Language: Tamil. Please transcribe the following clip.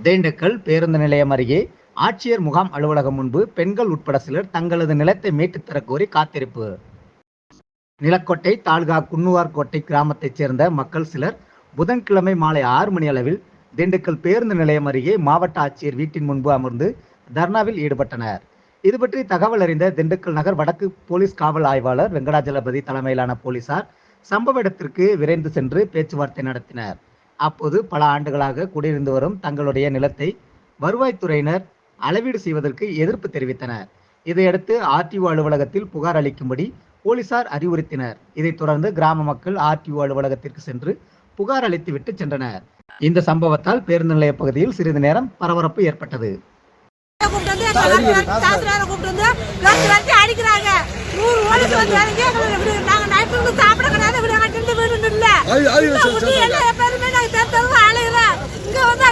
திண்டுக்கல் பேருந்து நிலையம் அருகே ஆட்சியர் முகாம் அலுவலகம் முன்பு பெண்கள் உட்பட சிலர் தங்களது நிலத்தை மீட்டுத் தரக் கோரி காத்திருப்பு. நிலக்கோட்டை தாலுகா குன்னுவார்கோட்டை கிராமத்தைச் சேர்ந்த மக்கள் சிலர் புதன்கிழமை மாலை 6 மணி அளவில் திண்டுக்கல் பேருந்து நிலையம் அருகே மாவட்ட ஆட்சியர் வீட்டின் முன்பு அமர்ந்து தர்ணாவில் ஈடுபட்டனர். இதுபற்றி தகவல் அறிந்த திண்டுக்கல் நகர் வடக்கு போலீஸ் காவல் ஆய்வாளர் வெங்கடாஜலபதி தலைமையிலான போலீசார் சம்பவ இடத்திற்கு விரைந்து சென்று பேச்சுவார்த்தை நடத்தினர். அப்போது பல ஆண்டுகளாக குடியிருந்து வரும் தங்களுடைய நிலத்தை வருவாய்த்துறையினர் அளவீடு செய்வதற்கு எதிர்ப்பு தெரிவித்தனர். இதையடுத்து ஆர்டிஓ அலுவலகத்தில் புகார் அளிக்கும்படி போலீசார் அறிவுறுத்தினர். இதைத் தொடர்ந்து கிராம மக்கள் ஆர்டிஓ அலுவலகத்திற்கு சென்று புகார் அளித்துவிட்டு சென்றனர். இந்த சம்பவத்தால் பேருந்து நிலைய பகுதியில் சிறிது நேரம் பரபரப்பு ஏற்பட்டது. இங்க வந்து